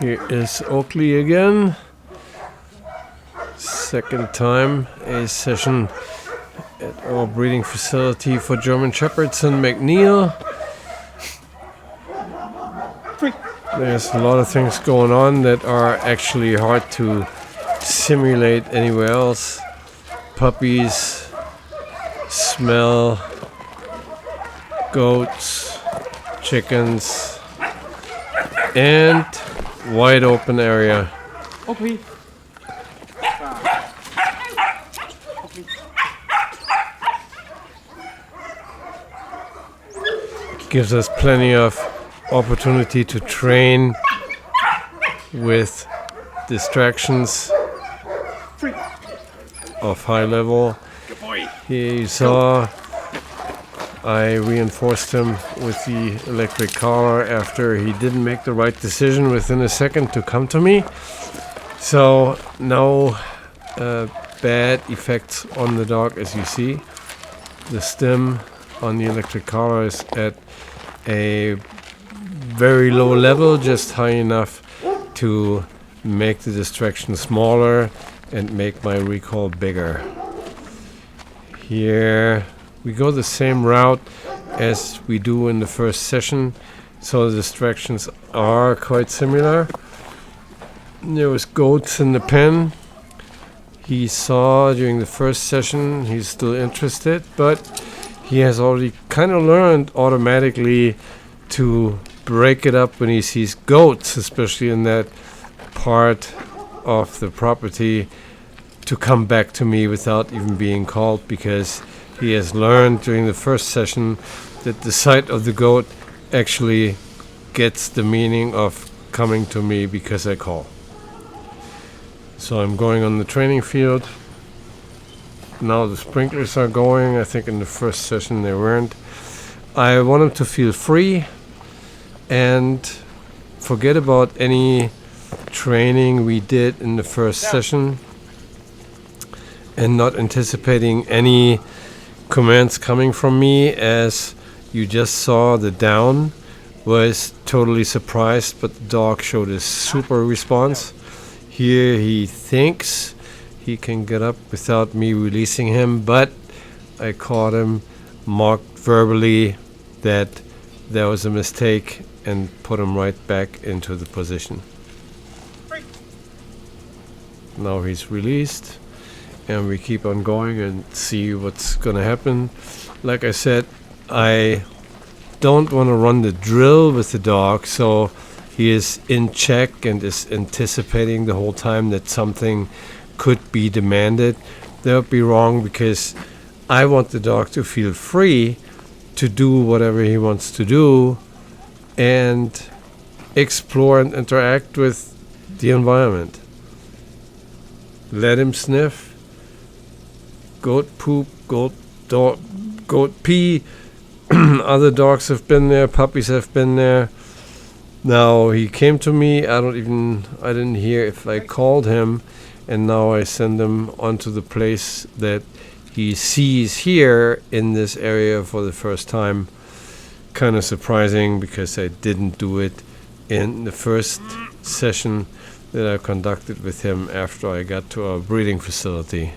Here is Oakley again. Second time a session at our breeding facility for German Shepherds in McNeil. There's a lot of things going on that are actually hard to simulate anywhere else. Puppies, smell, goats, chickens, and wide open area. Okay. Gives us plenty of opportunity to train with distractions of high level. Here you saw I reinforced him with the electric collar after he didn't make the right decision within a second to come to me. So no bad effects on the dog, as you see. The stem on the electric collar is at a very low level, just high enough to make the distraction smaller and make my recall bigger. Here we go the same route as we do in the first session, so the distractions are quite similar. There was goats in the pen. He saw during the first session he's still interested, but he has already kind of learned automatically to break it up when he sees goats, especially in that part of the property, to come back to me without even being called, because he has learned during the first session that the sight of the goat actually gets the meaning of coming to me because I call. So I'm going on the training field. Now the sprinklers are going. I think in the first session they weren't. I want him to feel free and forget about any training we did in the first session, and not anticipating any commands coming from me. As you just saw, the down was totally surprised, but the dog showed a super response. Here he thinks he can get up without me releasing him, but I caught him, marked verbally that there was a mistake, and put him right back into the position. Now he's released, and we keep on going and see what's gonna happen. Like I said, I don't want to run the drill with the dog, so he is in check and is anticipating the whole time that something could be demanded. That would be wrong, because I want the dog to feel free to do whatever he wants to do and explore and interact with the environment. Let him sniff goat poop, goat pee. Other dogs have been there, puppies have been there. Now he came to me. I didn't hear if I called him, and now I send him onto the place that he sees here in this area for the first time. Kind of surprising, because I didn't do it in the first session that I conducted with him after I got to our breeding facility.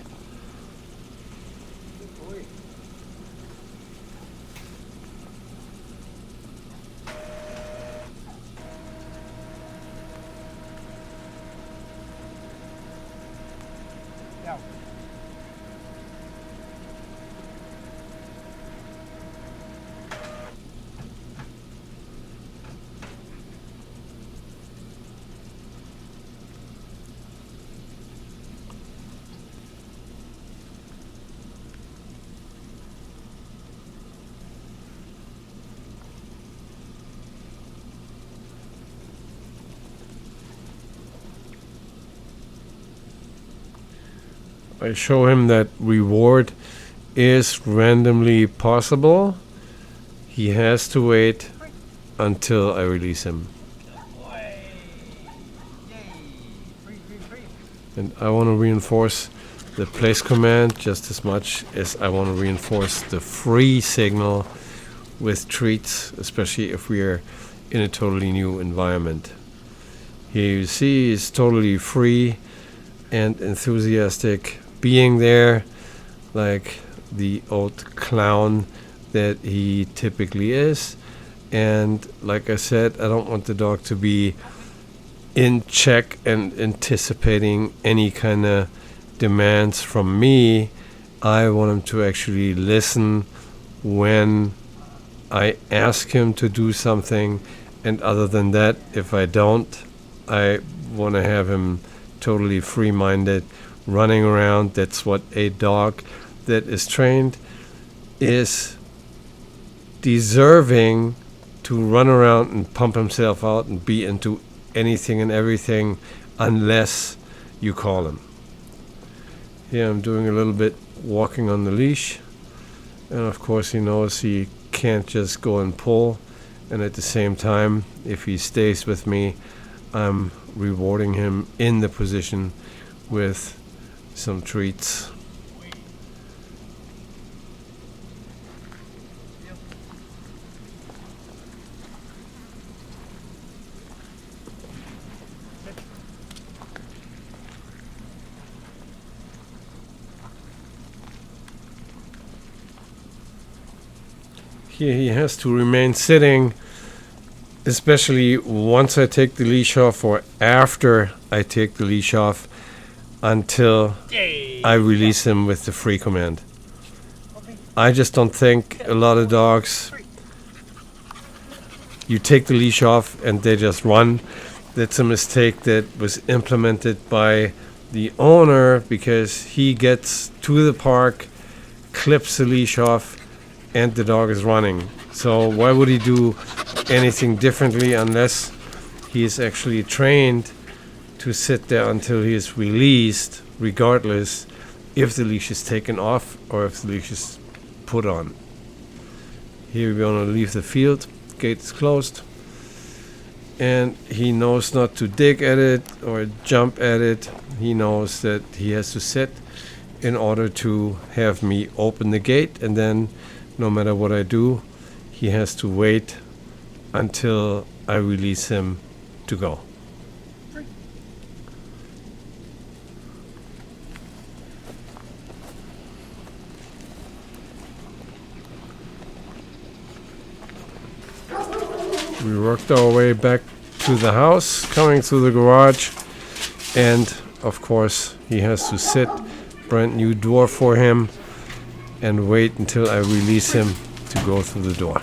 I show him that reward is randomly possible. He has to wait until I release him. And I want to reinforce the place command just as much as I want to reinforce the free signal with treats, especially if we are in a totally new environment. Here you see he's totally free and enthusiastic, being there like the old clown that he typically is. And like I said, I don't want the dog to be in check and anticipating any kind of demands from me. I want him to actually listen when I ask him to do something, and other than that, if I don't, I want to have him totally free-minded, running around. That's what a dog that is trained is deserving, to run around and pump himself out and be into anything and everything unless you call him. Here I'm doing a little bit walking on the leash, and of course he knows he can't just go and pull, and at the same time, if he stays with me, I'm rewarding him in the position with some treats. Here he has to remain sitting, especially once I take the leash off or after I take the leash off, until I release him with the free command. I just don't think a lot of dogs, you take the leash off and they just run. That's a mistake that was implemented by the owner, because he gets to the park, clips the leash off, and the dog is running. So why would he do anything differently unless he is actually trained to sit there until he is released, regardless if the leash is taken off or if the leash is put on. Here we're going to leave the field, gate is closed, and he knows not to dig at it or jump at it. He knows that he has to sit in order to have me open the gate, and then no matter what I do, he has to wait until I release him to go. We worked our way back to the house, coming through the garage, and of course he has to sit, brand new door for him, and wait until I release him to go through the door.